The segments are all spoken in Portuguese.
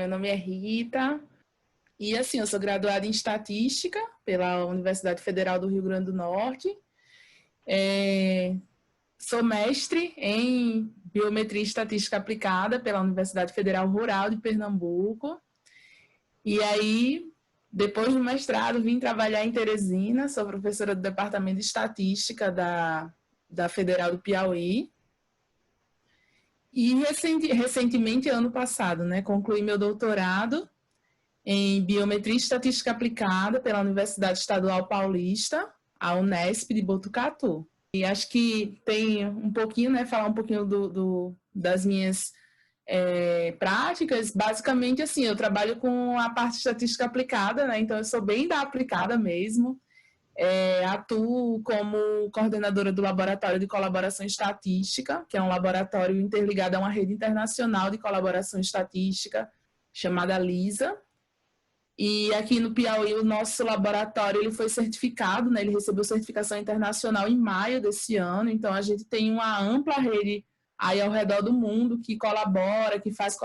meu nome é Rita e assim, eu sou graduada em Estatística pela Universidade Federal do Rio Grande do Norte. Sou mestre em Biometria e Estatística Aplicada pela Universidade Federal Rural de Pernambuco. E aí, depois do mestrado, vim trabalhar em Teresina, sou professora do Departamento de Estatística da Federal do Piauí. E recentemente, ano passado, concluí meu doutorado em Biometria e Estatística Aplicada pela Universidade Estadual Paulista, a Unesp de Botucatu. E acho que tem um pouquinho, falar um pouquinho das minhas práticas. Basicamente, assim, eu trabalho com a parte de estatística aplicada, então eu sou bem da aplicada mesmo. Atuo como coordenadora do Laboratório de Colaboração Estatística, que é um laboratório interligado a uma rede internacional de colaboração estatística chamada LISA. E aqui no Piauí, o nosso laboratório ele foi certificado, ele recebeu certificação internacional em maio desse ano. Então, a gente tem uma ampla rede aí ao redor do mundo que colabora, que faz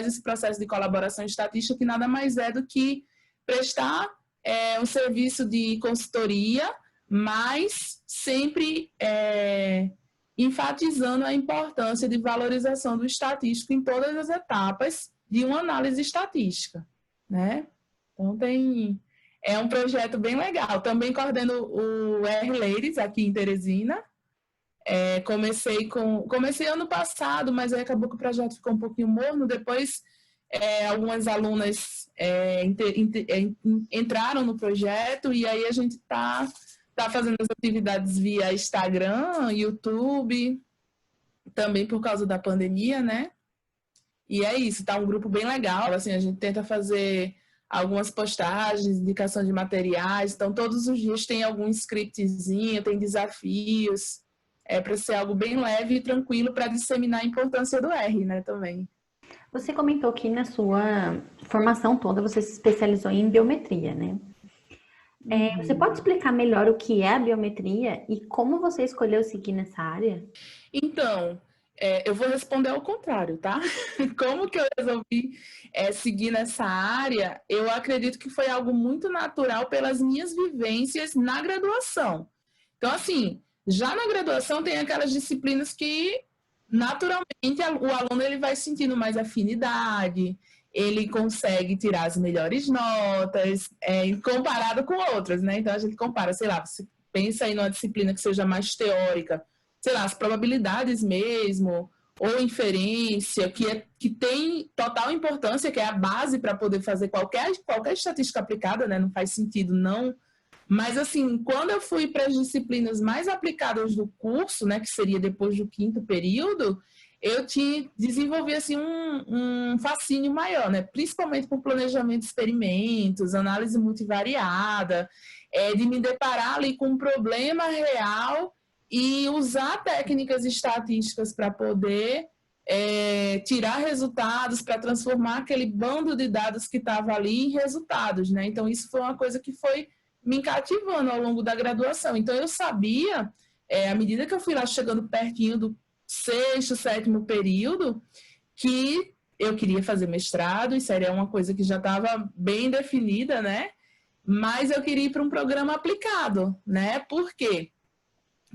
esse processo de colaboração estatística, que nada mais é do que prestar um serviço de consultoria, mas sempre enfatizando a importância de valorização do estatístico em todas as etapas de uma análise estatística, Então, é um projeto bem legal. Também coordeno o R-Ladies aqui em Teresina. Comecei ano passado, mas aí acabou que o projeto ficou um pouquinho morno. Depois, algumas alunas entraram no projeto e aí a gente está fazendo as atividades via Instagram, YouTube, também por causa da pandemia, E é isso, tá um grupo bem legal. Assim, a gente tenta fazer algumas postagens, indicação de materiais. Então, todos os dias tem algum scriptzinho, tem desafios. Para ser algo bem leve e tranquilo para disseminar a importância do R, também. Você comentou que na sua formação toda você se especializou em biometria, Você pode explicar melhor o que é a biometria e como você escolheu seguir nessa área? Então, eu vou responder ao contrário, tá? Como que eu resolvi seguir nessa área? Eu acredito que foi algo muito natural pelas minhas vivências na graduação. Então, assim, já na graduação tem aquelas disciplinas que, naturalmente, o aluno ele vai sentindo mais afinidade, ele consegue tirar as melhores notas, comparado com outras, Então, a gente compara, sei lá, você pensa aí numa disciplina que seja mais teórica, sei lá, as probabilidades mesmo, ou inferência, que tem total importância, que é a base para poder fazer qualquer estatística aplicada, Não faz sentido não. Mas, assim, quando eu fui para as disciplinas mais aplicadas do curso, que seria depois do 5º período, eu desenvolvi, assim, um fascínio maior, Principalmente por planejamento de experimentos, análise multivariada, de me deparar ali com um problema real e usar técnicas estatísticas para poder tirar resultados, para transformar aquele bando de dados que estava ali em resultados, Então, isso foi uma coisa que foi me cativando ao longo da graduação. Então, eu sabia, à medida que eu fui lá chegando pertinho do 6º, 7º período, que eu queria fazer mestrado, isso era uma coisa que já estava bem definida, Mas eu queria ir para um programa aplicado, Por quê?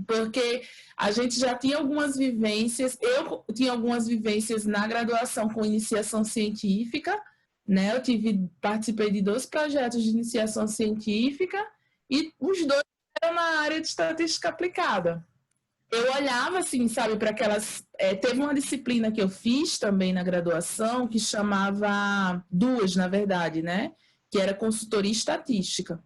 Porque a gente já tinha algumas vivências, eu tinha algumas vivências na graduação com iniciação científica, Eu participei de 2 projetos de iniciação científica e os 2 eram na área de estatística aplicada. Eu olhava, assim, sabe, para aquelas... teve uma disciplina que eu fiz também na graduação que chamava... 2, na verdade, Que era consultoria estatística,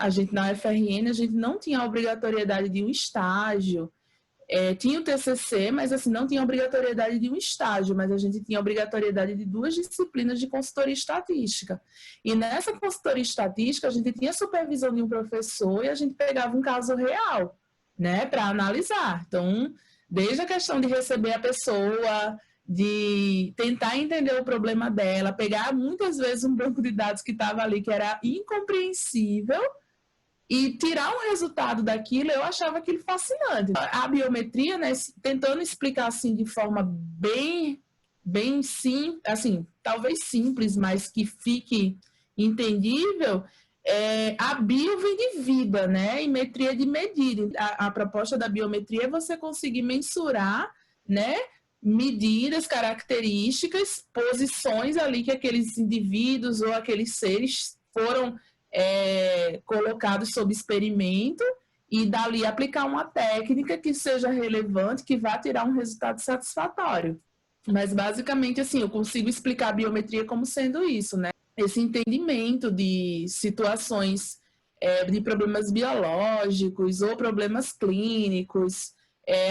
A gente, na UFRN, a gente não tinha a obrigatoriedade de um estágio, tinha o TCC, mas assim, não tinha obrigatoriedade de um estágio, mas a gente tinha obrigatoriedade de 2 disciplinas de consultoria estatística. E nessa consultoria estatística, a gente tinha supervisão de um professor e a gente pegava um caso real, para analisar. Então, desde a questão de receber a pessoa, de tentar entender o problema dela, pegar muitas vezes um banco de dados que estava ali, que era incompreensível, e tirar um resultado daquilo, eu achava aquilo fascinante. A biometria, tentando explicar assim de forma bem sim, assim, talvez simples, mas que fique entendível, a bio vem de vida, né? E metria de medida. A proposta da biometria é você conseguir mensurar, né? Medidas, características, posições ali que aqueles indivíduos ou aqueles seres foram colocados sob experimento e dali aplicar uma técnica que seja relevante, que vá tirar um resultado satisfatório. Mas basicamente, assim, eu consigo explicar a biometria como sendo isso, né? Esse entendimento de situações de problemas biológicos ou problemas clínicos,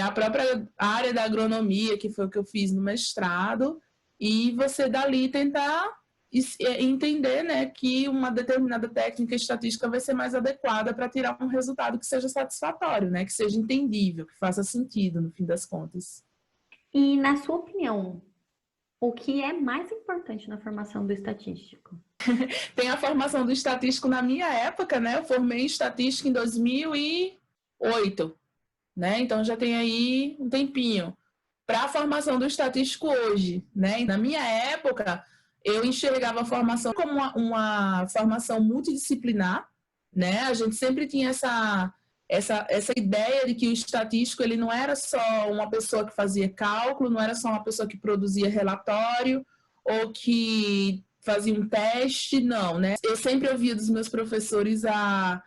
a própria área da agronomia, que foi o que eu fiz no mestrado, e você dali tentar entender, né, que uma determinada técnica estatística vai ser mais adequada para tirar um resultado que seja satisfatório, né, que seja entendível, que faça sentido no fim das contas. E, na sua opinião, o que é mais importante na formação do estatístico? Tem a formação do estatístico na minha época, né? Eu formei em estatística em 2008, né? Então já tem aí um tempinho. Para a formação do estatístico hoje, né? Na minha época, eu enxergava a formação como uma formação multidisciplinar, né? A gente sempre tinha essa ideia de que o estatístico ele não era só uma pessoa que fazia cálculo, não era só uma pessoa que produzia relatório ou que fazia um teste, não, né? Eu sempre ouvia dos meus professores a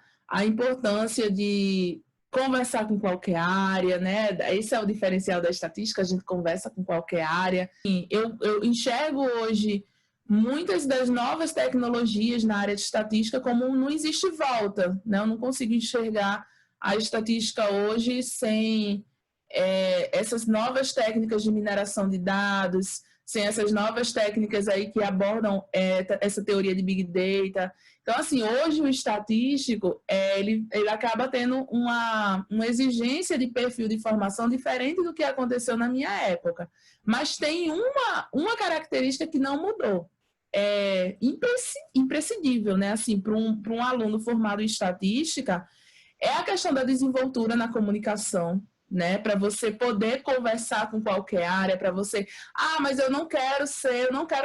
importância de conversar com qualquer área, né? Esse é o diferencial da estatística, a gente conversa com qualquer área. Eu enxergo hoje muitas das novas tecnologias na área de estatística como não existe volta, né? Eu não consigo enxergar a estatística hoje sem essas novas técnicas de mineração de dados, sem essas novas técnicas aí que abordam essa teoria de Big Data. Então, assim, hoje o estatístico, ele acaba tendo uma exigência de perfil de informação diferente do que aconteceu na minha época. Mas tem uma característica que não mudou. É imprescindível, né? Assim, para um aluno formado em estatística, é a questão da desenvoltura na comunicação, né? Para você poder conversar com qualquer área, para você, mas eu não quero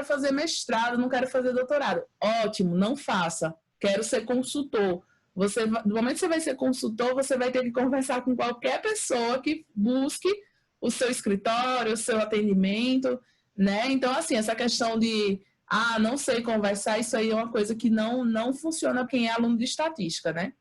fazer mestrado, não quero fazer doutorado. Ótimo, não faça. Quero ser consultor. No momento que você vai ser consultor, você vai ter que conversar com qualquer pessoa que busque o seu escritório, o seu atendimento, né? Então, assim, essa questão de não sei conversar, isso aí é uma coisa que não funciona quem é aluno de estatística, né?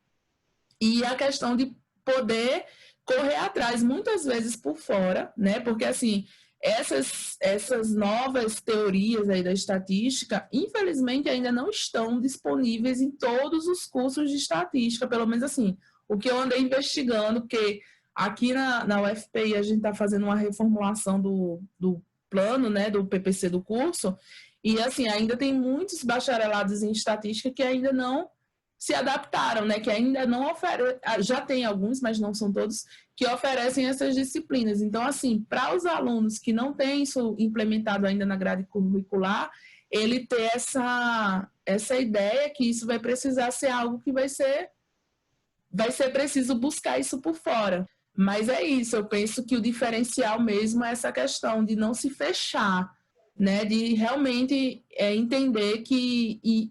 E a questão de poder correr atrás, muitas vezes por fora, né? Porque, assim, essas novas teorias aí da estatística, infelizmente, ainda não estão disponíveis em todos os cursos de estatística, pelo menos, assim, o que eu andei investigando, porque aqui na UFPI a gente está fazendo uma reformulação do plano, né, do PPC do curso, e, assim, ainda tem muitos bacharelados em estatística que ainda não se adaptaram, né? Que ainda não oferecem, já tem alguns, mas não são todos, que oferecem essas disciplinas. Então, assim, para os alunos que não têm isso implementado ainda na grade curricular, ele ter essa ideia que isso vai precisar ser algo que vai ser preciso buscar isso por fora. Mas é isso, eu penso que o diferencial mesmo é essa questão de não se fechar, né? De realmente entender que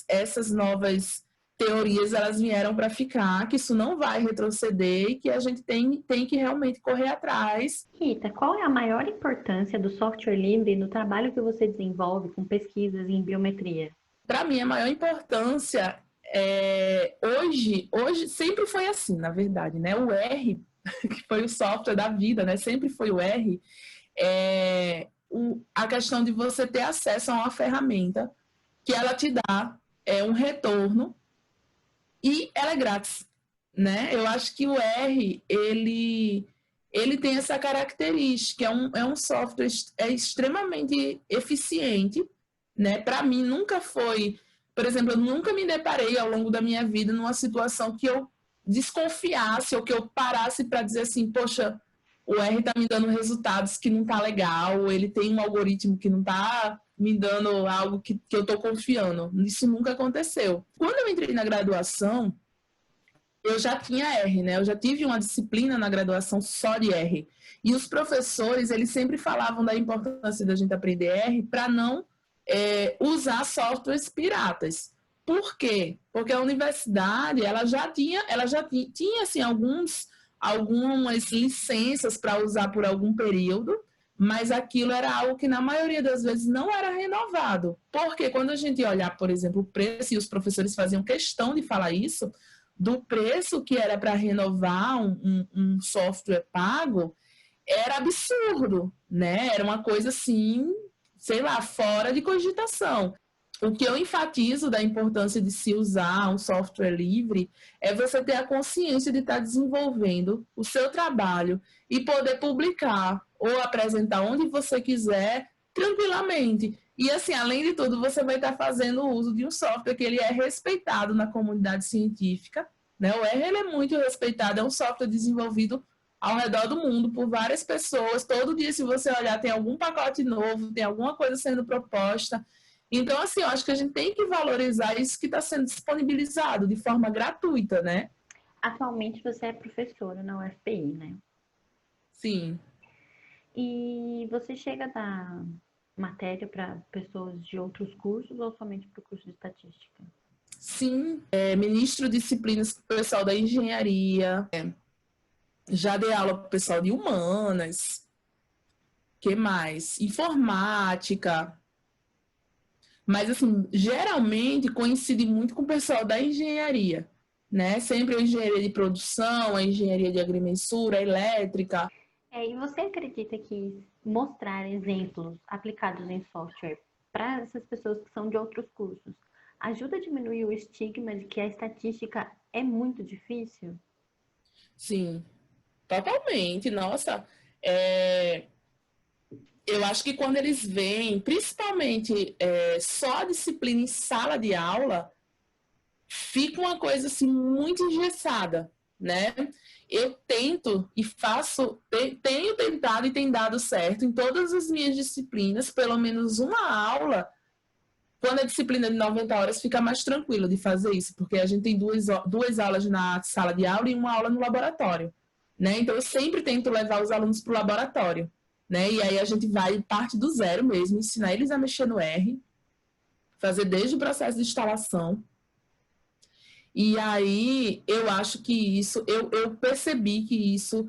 essas novas teorias elas vieram para ficar, que isso não vai retroceder e que a gente tem que realmente correr atrás. Rita, qual é a maior importância do software livre no trabalho que você desenvolve com pesquisas em biometria? Para mim, a maior importância hoje sempre foi assim, na verdade, né? O R, que foi o software da vida, né? Sempre foi o R, a questão de você ter acesso a uma ferramenta que ela te dá um retorno e ela é grátis, né? Eu acho que o R, ele tem essa característica, é um software extremamente eficiente, né? Para mim, nunca foi... Por exemplo, eu nunca me deparei ao longo da minha vida numa situação que eu desconfiasse ou que eu parasse para dizer assim, poxa, o R está me dando resultados que não está legal, ou ele tem um algoritmo que não está me dando algo que eu estou confiando. Isso nunca aconteceu. Quando eu entrei na graduação, eu já tinha R, né? Eu já tive uma disciplina na graduação só de R. E os professores, eles sempre falavam da importância da gente aprender R para não usar softwares piratas. Por quê? Porque a universidade ela já tinha assim, algumas licenças para usar por algum período, mas aquilo era algo que na maioria das vezes não era renovado. Porque quando a gente olhar, por exemplo, o preço, e os professores faziam questão de falar isso, do preço que era para renovar um software pago, era absurdo, né? Era uma coisa assim, sei lá, fora de cogitação. O que eu enfatizo da importância de se usar um software livre é você ter a consciência de estar desenvolvendo o seu trabalho e poder publicar ou apresentar onde você quiser tranquilamente. E assim, além de tudo, você vai estar fazendo uso de um software que ele é respeitado na comunidade científica, né? O R ele é muito respeitado, é um software desenvolvido ao redor do mundo por várias pessoas. Todo dia, se você olhar, tem algum pacote novo, tem alguma coisa sendo proposta. Então, assim, eu acho que a gente tem que valorizar isso que está sendo disponibilizado de forma gratuita, né? Atualmente você é professora na UFPI, né? Sim. E você chega a dar matéria para pessoas de outros cursos ou somente para o curso de estatística? Sim, ministro disciplinas para o pessoal da engenharia, já dei aula para o pessoal de humanas, que mais? Informática. Mas, assim, geralmente coincide muito com o pessoal da engenharia, né? Sempre a engenharia de produção, a engenharia de agrimensura, a elétrica. E você acredita que mostrar exemplos aplicados em software para essas pessoas que são de outros cursos ajuda a diminuir o estigma de que a estatística é muito difícil? Sim, totalmente. Nossa, eu acho que quando eles veem, principalmente só a disciplina em sala de aula, fica uma coisa assim muito engessada, né? Eu tento e faço, tenho tentado e tem dado certo em todas as minhas disciplinas, pelo menos uma aula. Quando a disciplina de 90 horas, fica mais tranquilo de fazer isso, porque a gente tem duas aulas na sala de aula e uma aula no laboratório, né? Então, eu sempre tento levar os alunos para o laboratório, né? E aí a gente vai parte do zero mesmo, ensinar eles a mexer no R, fazer desde o processo de instalação. E aí, eu acho que isso, eu percebi que isso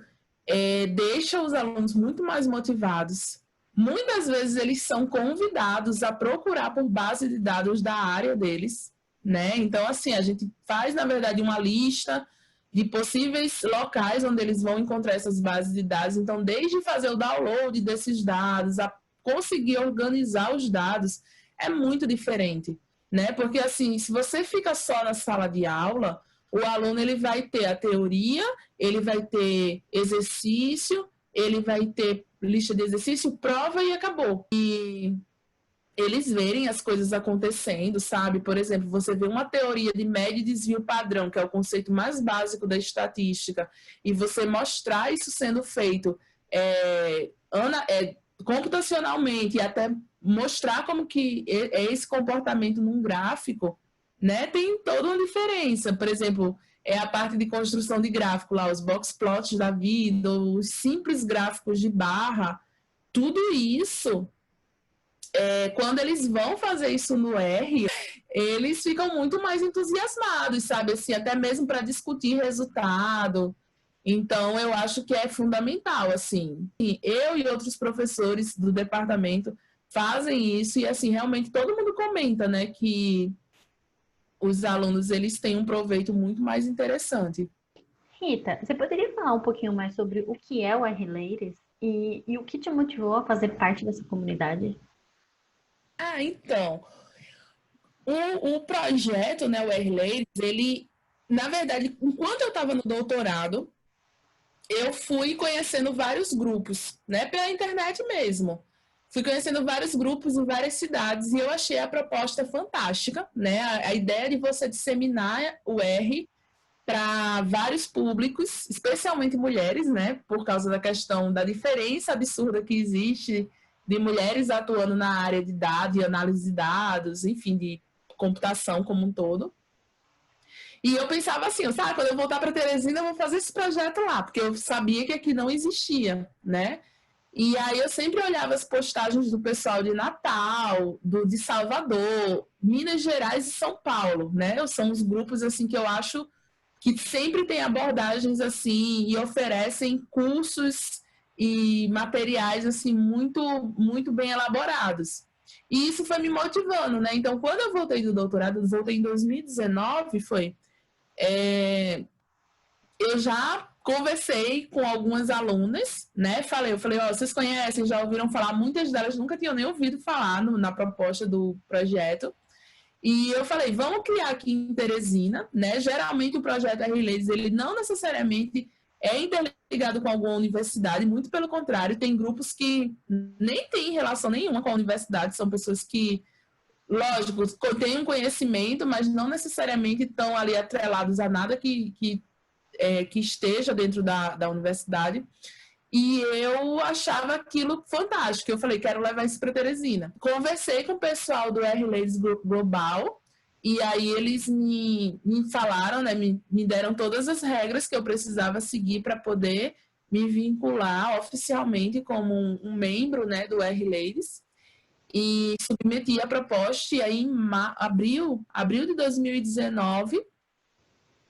deixa os alunos muito mais motivados. Muitas vezes eles são convidados a procurar por base de dados da área deles, né? Então, assim, a gente faz, na verdade, uma lista de possíveis locais onde eles vão encontrar essas bases de dados. Então, desde fazer o download desses dados, a conseguir organizar os dados, é muito diferente, né? Porque, assim, se você fica só na sala de aula, o aluno ele vai ter a teoria, ele vai ter exercício, ele vai ter lista de exercício, prova e acabou. E eles verem as coisas acontecendo, sabe? Por exemplo, você vê uma teoria de média e desvio padrão, que é o conceito mais básico da estatística, e você mostrar isso sendo feito computacionalmente e até mostrar como que é esse comportamento num gráfico, né? Tem toda uma diferença. Por exemplo, a parte de construção de gráfico lá, os box plots da vida, os simples gráficos de barra, tudo isso, quando eles vão fazer isso no R, eles ficam muito mais entusiasmados, sabe? Assim, até mesmo para discutir resultado. Então, eu acho que é fundamental, assim. E eu e outros professores do departamento fazem isso e, assim, realmente todo mundo comenta, né, que os alunos, eles têm um proveito muito mais interessante. Rita, você poderia falar um pouquinho mais sobre o que é o R-Layers e o que te motivou a fazer parte dessa comunidade? Então, o projeto, né, o R-Layers, ele, na verdade, enquanto eu estava no doutorado, eu fui conhecendo vários grupos, né, pela internet mesmo. Fui conhecendo vários grupos em várias cidades e eu achei a proposta fantástica, né? A ideia de você disseminar o R para vários públicos, especialmente mulheres, né? Por causa da questão da diferença absurda que existe de mulheres atuando na área de dados, de análise de dados, enfim, de computação como um todo. E eu pensava assim, sabe, quando eu voltar para Teresina, eu vou fazer esse projeto lá, porque eu sabia que aqui não existia, né? E aí eu sempre olhava as postagens do pessoal de Natal, de Salvador, Minas Gerais e São Paulo, né? São os grupos assim que eu acho que sempre tem abordagens assim e oferecem cursos e materiais assim muito bem elaborados. E isso foi me motivando, né? Então, quando eu voltei do doutorado, eu voltei em 2019, eu já conversei com algumas alunas, né? Eu falei, ó, vocês conhecem, já ouviram falar? Muitas delas nunca tinham nem ouvido falar na proposta do projeto. E eu falei, vamos criar aqui em Teresina, né? Geralmente o projeto R-Ladies, ele não necessariamente é interligado com alguma universidade, muito pelo contrário, tem grupos que nem têm relação nenhuma com a universidade, são pessoas que, lógico, têm um conhecimento, mas não necessariamente estão ali atrelados a nada que esteja dentro da universidade. E eu achava aquilo fantástico. Eu falei, quero levar isso para Teresina. Conversei com o pessoal do R-Ladies Global, e aí eles me falaram, né, me deram todas as regras que eu precisava seguir para poder me vincular oficialmente como um membro, né, do R-Ladies. E submeti a proposta, e aí em abril de 2019,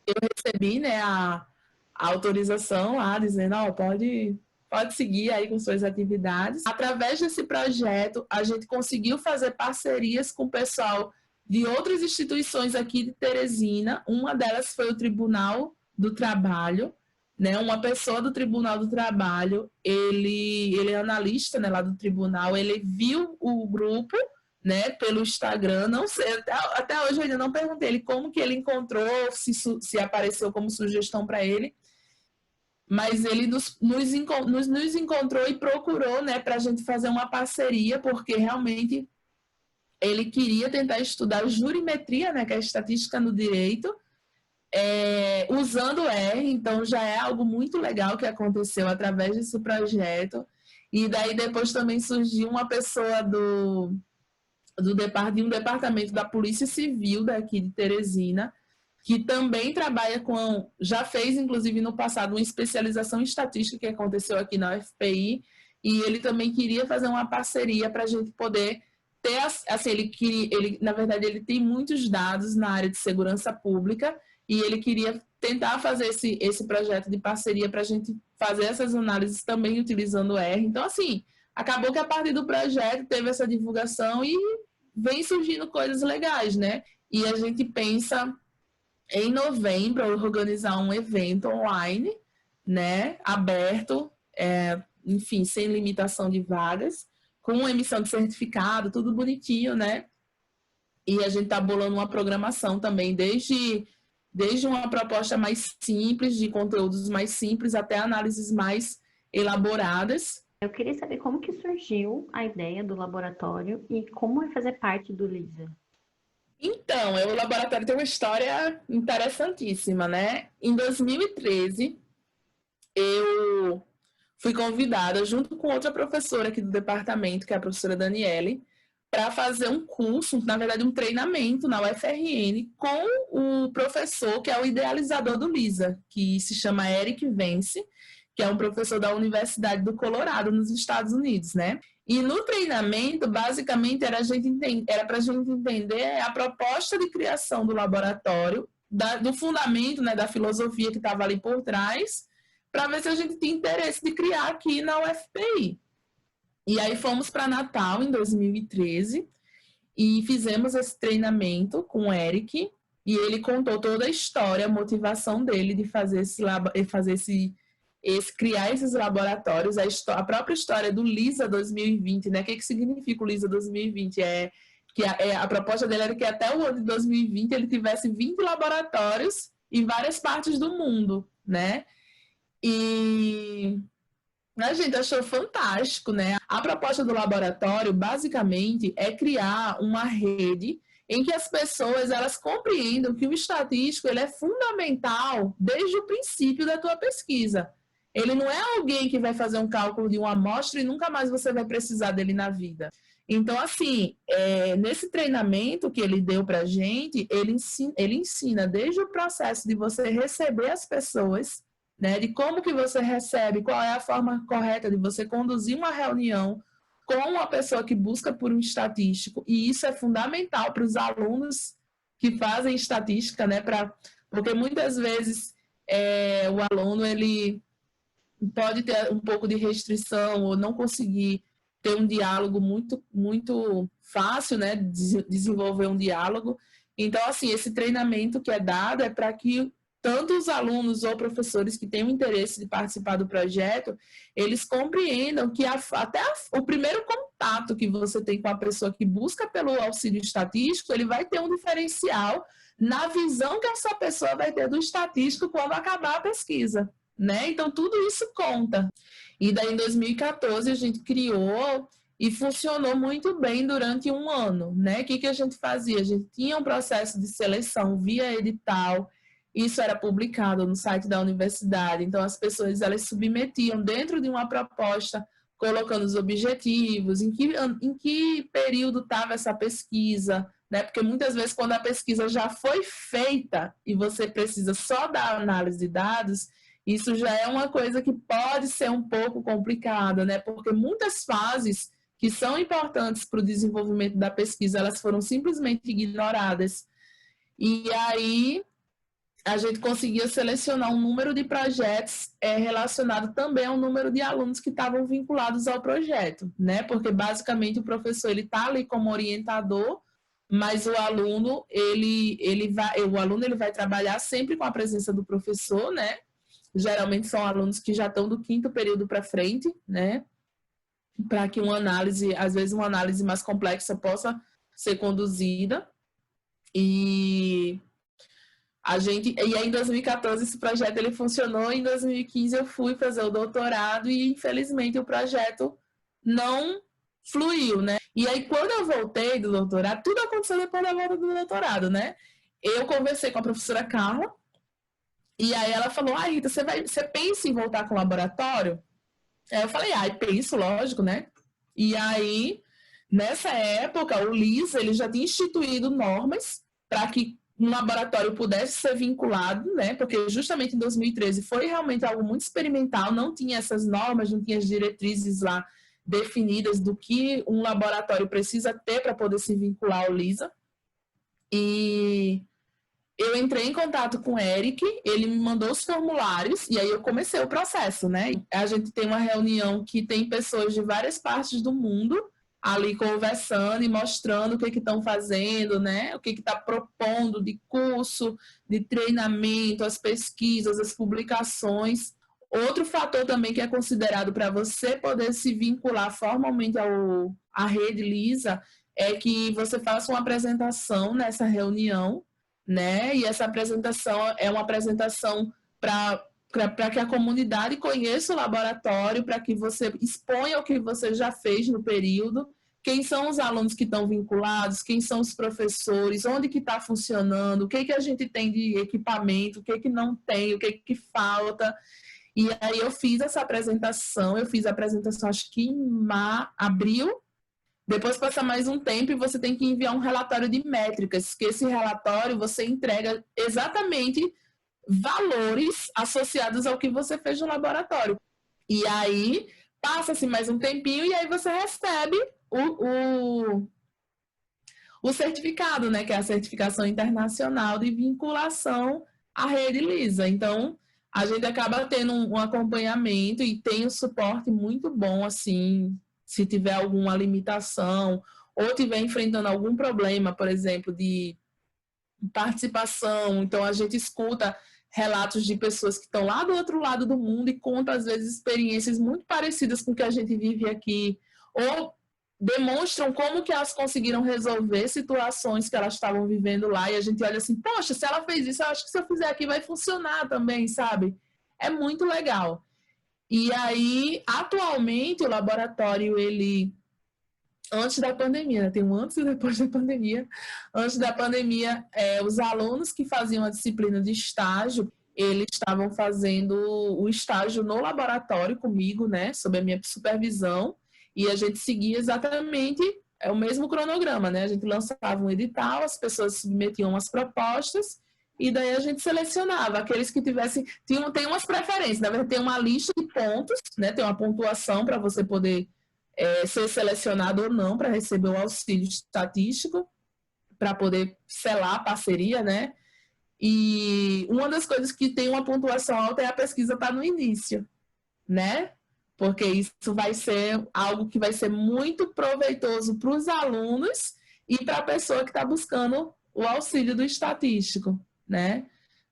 eu recebi, né, a autorização lá, dizendo, ó, pode seguir aí com suas atividades. Através desse projeto, a gente conseguiu fazer parcerias com o pessoal de outras instituições aqui de Teresina. Uma delas foi o Tribunal do Trabalho, né? Uma pessoa do Tribunal do Trabalho, ele é analista, né, lá do tribunal, ele viu o grupo, né, pelo Instagram, não sei, até hoje eu ainda não perguntei ele como que ele encontrou, se apareceu como sugestão para ele, mas ele nos encontrou e procurou, né, para a gente fazer uma parceria, porque realmente ele queria tentar estudar jurimetria, né, que é a estatística no direito, usando R, então já é algo muito legal que aconteceu através desse projeto. E daí depois também surgiu uma pessoa de um departamento da Polícia Civil daqui de Teresina, que também trabalha já fez, inclusive, no passado, uma especialização em estatística que aconteceu aqui na UFPI, e ele também queria fazer uma parceria para a gente poder ter, assim, na verdade, ele tem muitos dados na área de segurança pública, e ele queria tentar fazer esse projeto de parceria para a gente fazer essas análises também utilizando o R. Então, assim, acabou que a partir do projeto teve essa divulgação e vem surgindo coisas legais, né? E a gente pensa em novembro organizar um evento online, né? Aberto, enfim, sem limitação de vagas, com emissão de certificado, tudo bonitinho, né? E a gente está bolando uma programação também, desde uma proposta mais simples, de conteúdos mais simples, até análises mais elaboradas. Eu queria saber como que surgiu a ideia do laboratório e como é fazer parte do LISA. Então, o laboratório tem uma história interessantíssima, né? Em 2013, eu fui convidada, junto com outra professora aqui do departamento, que é a professora Daniele, para fazer um curso, na verdade um treinamento na UFRN com o professor que é o idealizador do LISA, que se chama Eric Vence, que é um professor da Universidade do Colorado, nos Estados Unidos, né? E no treinamento, basicamente, era para a gente entender a proposta de criação do laboratório, do fundamento, né, da filosofia que estava ali por trás, para ver se a gente tinha interesse de criar aqui na UFPI. E aí fomos para Natal, em 2013, e fizemos esse treinamento com o Eric, e ele contou toda a história, a motivação dele de criar esses laboratórios, a própria história do LISA 2020, né? O que significa o LISA 2020? A proposta dele era que até o ano de 2020 ele tivesse 20 laboratórios em várias partes do mundo, né? E a gente achou fantástico, né? A proposta do laboratório, basicamente, é criar uma rede em que as pessoas elas compreendam que o estatístico ele é fundamental desde o princípio da tua pesquisa. Ele não é alguém que vai fazer um cálculo de uma amostra e nunca mais você vai precisar dele na vida. Então, assim, nesse treinamento que ele deu para a gente, ele ensina desde o processo de você receber as pessoas, né, de como que você recebe, qual é a forma correta de você conduzir uma reunião com uma pessoa que busca por um estatístico, e isso é fundamental para os alunos que fazem estatística, né, porque muitas vezes o aluno ele pode ter um pouco de restrição ou não conseguir ter um diálogo muito fácil, né, desenvolver um diálogo. Então, assim, esse treinamento que é dado é para que tanto os alunos ou professores que têm o interesse de participar do projeto, eles compreendam que o primeiro contato que você tem com a pessoa que busca pelo auxílio estatístico, ele vai ter um diferencial na visão que essa pessoa vai ter do estatístico quando acabar a pesquisa, né? Então, tudo isso conta. E daí, em 2014, a gente criou e funcionou muito bem durante um ano, né? O que a gente fazia? A gente tinha um processo de seleção via edital, isso era publicado no site da universidade, então as pessoas elas submetiam dentro de uma proposta, colocando os objetivos, em que período estava essa pesquisa, né? Porque muitas vezes quando a pesquisa já foi feita e você precisa só da análise de dados, isso já é uma coisa que pode ser um pouco complicada, né? Porque muitas fases que são importantes para o desenvolvimento da pesquisa, elas foram simplesmente ignoradas. E aí a gente conseguia selecionar um número de projetos relacionado também ao número de alunos que estavam vinculados ao projeto, né? Porque basicamente o professor ele está ali como orientador, mas o aluno ele vai trabalhar sempre com a presença do professor, né? Geralmente são alunos que já estão do 5º período para frente, né? Para que uma análise, às vezes uma análise mais complexa possa ser conduzida. E aí em 2014 esse projeto ele funcionou, em 2015 eu fui fazer o doutorado e infelizmente o projeto não fluiu, né? E aí quando eu voltei do doutorado, tudo aconteceu depois da volta do doutorado, né? Eu conversei com a professora Carla e aí ela falou, Rita, você pensa em voltar com o laboratório? Aí eu falei, penso, lógico, né? E aí, nessa época, o LIS ele já tinha instituído normas para que um laboratório pudesse ser vinculado, né? Porque justamente em 2013 foi realmente algo muito experimental, não tinha essas normas, não tinha as diretrizes lá definidas do que um laboratório precisa ter para poder se vincular ao LISA. E eu entrei em contato com o Eric, ele me mandou os formulários e aí eu comecei o processo, né? A gente tem uma reunião que tem pessoas de várias partes do mundo ali conversando e mostrando o que estão fazendo, né? O que está propondo de curso, de treinamento, as pesquisas, as publicações. Outro fator também que é considerado para você poder se vincular formalmente à rede LISA é que você faça uma apresentação nessa reunião, né? E essa apresentação é uma apresentação para que a comunidade conheça o laboratório, para que você exponha o que você já fez no período, quem são os alunos que estão vinculados, quem são os professores, onde que está funcionando, o que a gente tem de equipamento, o que não tem, o que falta. E aí eu fiz essa apresentação, acho que em abril. Depois passa mais um tempo e você tem que enviar um relatório de métricas, que esse relatório você entrega exatamente valores associados ao que você fez no laboratório. E aí passa-se mais um tempinho e aí você recebe o certificado, né, que é a certificação internacional de vinculação à rede LISA. Então, a gente acaba tendo um acompanhamento e tem um suporte muito bom, assim, se tiver alguma limitação ou estiver enfrentando algum problema, por exemplo, de participação. Então, a gente escuta relatos de pessoas que estão lá do outro lado do mundo e contam, às vezes, experiências muito parecidas com o que a gente vive aqui, ou demonstram como que elas conseguiram resolver situações que elas estavam vivendo lá, e a gente olha assim, poxa, se ela fez isso, eu acho que se eu fizer aqui vai funcionar também, sabe? É muito legal. E aí, atualmente, o laboratório, ele, antes da pandemia, tem um antes e depois da pandemia. Antes da pandemia, os alunos que faziam a disciplina de estágio, eles estavam fazendo o estágio no laboratório comigo, né, sob a minha supervisão, e a gente seguia exatamente o mesmo cronograma, né? A gente lançava um edital, as pessoas submetiam as propostas, e daí a gente selecionava aqueles que tivessem, tem umas preferências, na verdade tem uma lista de pontos, né? Tem uma pontuação para você poder ser selecionado ou não para receber o auxílio estatístico, para poder selar a parceria, né? E uma das coisas que tem uma pontuação alta é a pesquisa estar no início, né? Porque isso vai ser algo que vai ser muito proveitoso para os alunos e para a pessoa que está buscando o auxílio do estatístico, né?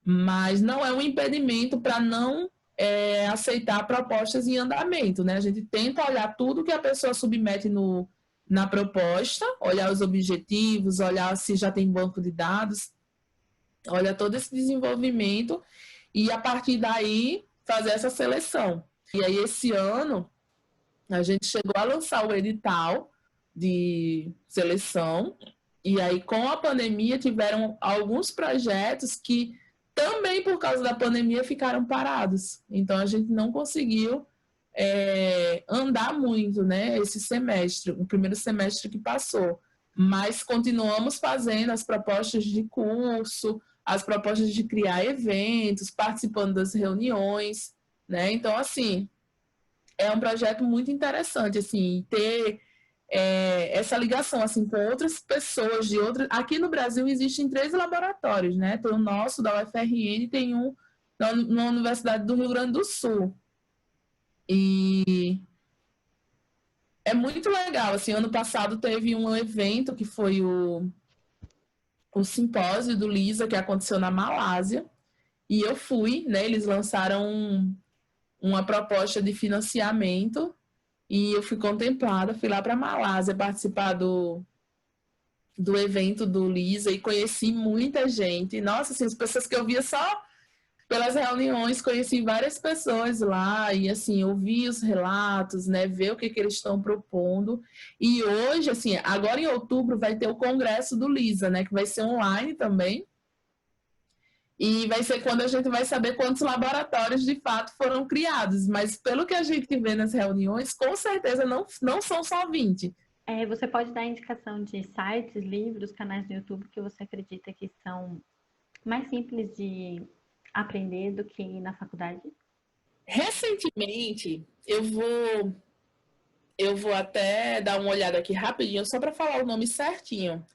Mas não é um impedimento para não aceitar propostas em andamento, né? A gente tenta olhar tudo que a pessoa submete na proposta, olhar os objetivos, olhar se já tem banco de dados, olha todo esse desenvolvimento e a partir daí fazer essa seleção. E aí esse ano a gente chegou a lançar o edital de seleção e aí com a pandemia tiveram alguns projetos que também por causa da pandemia ficaram parados. Então a gente não conseguiu andar muito, né, esse semestre, o primeiro semestre que passou. Mas continuamos fazendo as propostas de curso, as propostas de criar eventos, participando das reuniões, né? Então, assim, é um projeto muito interessante, assim, ter essa ligação, assim, com outras pessoas de outras... Aqui no Brasil existem 3 laboratórios, né? Tem o nosso, da UFRN, tem um na Universidade do Rio Grande do Sul. E é muito legal, assim, ano passado teve um evento que foi o simpósio do LISA, que aconteceu na Malásia, e eu fui, né, eles lançaram uma proposta de financiamento, e eu fui contemplada, fui lá para a Malásia participar do evento do LISA, e conheci muita gente, nossa, assim, as pessoas que eu via só pelas reuniões, conheci várias pessoas lá e, assim, ouvi os relatos, né, ver o que eles estão propondo. E hoje, assim, agora em outubro vai ter o congresso do LISA, né, que vai ser online também. E vai ser quando a gente vai saber quantos laboratórios de fato foram criados. Mas pelo que a gente vê nas reuniões, com certeza não são só 20. Você pode dar indicação de sites, livros, canais no YouTube que você acredita que são mais simples de aprender do que na faculdade? Recentemente, eu vou até dar uma olhada aqui rapidinho, só para falar o nome certinho.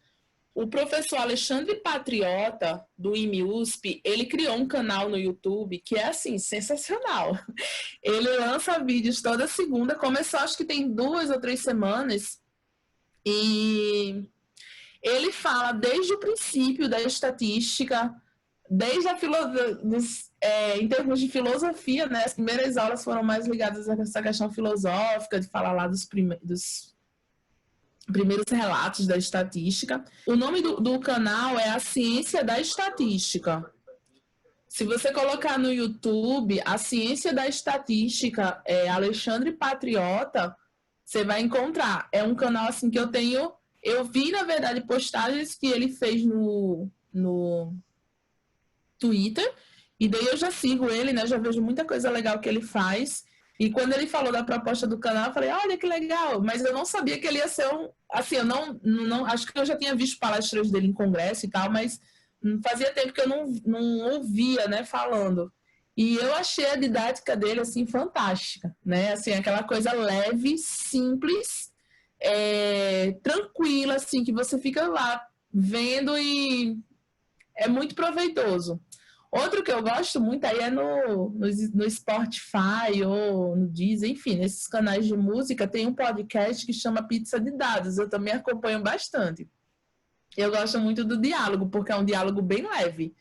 O professor Alexandre Patriota, do IME-USP, ele criou um canal no YouTube que é, assim, sensacional. Ele lança vídeos toda segunda, começou acho que tem 2 ou 3 semanas, e ele fala desde o princípio da estatística, desde em termos de filosofia, né? As primeiras aulas foram mais ligadas a essa questão filosófica, de falar lá dos primeiros relatos da estatística. O nome do canal é A Ciência da Estatística. Se você colocar no YouTube A Ciência da Estatística, Alexandre Patriota, você vai encontrar. É um canal assim que eu vi, na verdade, postagens que ele fez no Twitter, e daí eu já sigo ele, né? Já vejo muita coisa legal que ele faz. E quando ele falou da proposta do canal, eu falei, olha que legal, mas eu não sabia que ele ia ser assim, eu não acho que eu já tinha visto palestras dele em congresso e tal, mas fazia tempo que eu não ouvia, né, falando. E eu achei a didática dele, assim, fantástica, né? Assim, aquela coisa leve, simples, tranquila, assim, que você fica lá vendo e é muito proveitoso. Outro que eu gosto muito aí é no Spotify ou no Deezer, enfim, nesses canais de música tem um podcast que chama Pizza de Dados, eu também acompanho bastante. Eu gosto muito do diálogo, porque é um diálogo bem leve.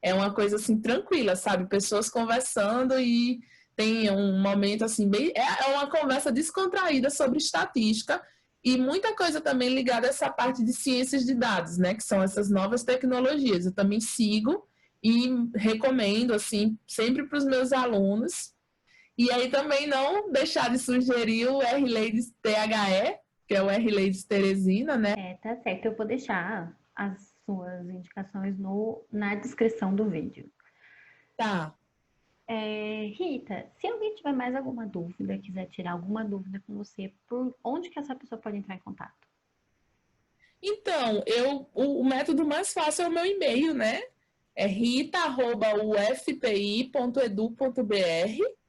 É uma coisa assim tranquila, sabe? Pessoas conversando e tem um momento assim bem... É uma conversa descontraída sobre estatística e muita coisa também ligada a essa parte de ciências de dados, né? Que são essas novas tecnologias. Eu também sigo e recomendo, assim, sempre para os meus alunos. E aí também não deixar de sugerir o R-Ladies THE, que é o R-Ladies Teresina, né? Tá certo. Eu vou deixar as suas indicações na descrição do vídeo. Tá. Rita, se alguém tiver mais alguma dúvida, quiser tirar alguma dúvida com você, por onde que essa pessoa pode entrar em contato? Então, o método mais fácil é o meu e-mail, né? É rita@ufpi.edu.br.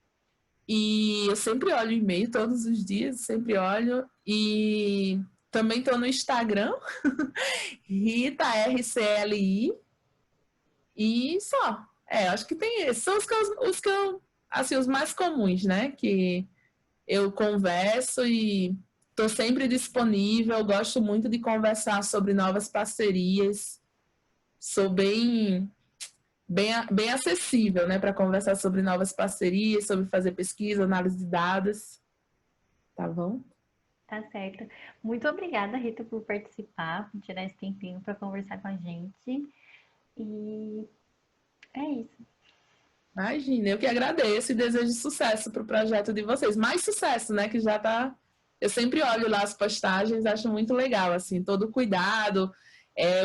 E eu sempre olho o e-mail todos os dias, sempre olho. E também estou no Instagram, Rita RCLI. E só. Acho que tem esses. São os que eu, assim, os mais comuns, né? Que eu converso e estou sempre disponível. Gosto muito de conversar sobre novas parcerias. Sou bem acessível, né? Para conversar sobre novas parcerias, sobre fazer pesquisa, análise de dados. Tá bom? Tá certo. Muito obrigada, Rita, por participar, por tirar esse tempinho para conversar com a gente. E é isso. Imagina, eu que agradeço e desejo sucesso para o projeto de vocês. Mais sucesso, né? Que já tá. Eu sempre olho lá as postagens, acho muito legal, assim, todo o cuidado,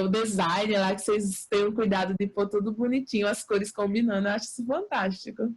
o design lá, que vocês têm o cuidado de pôr tudo bonitinho, as cores combinando, eu acho isso fantástico.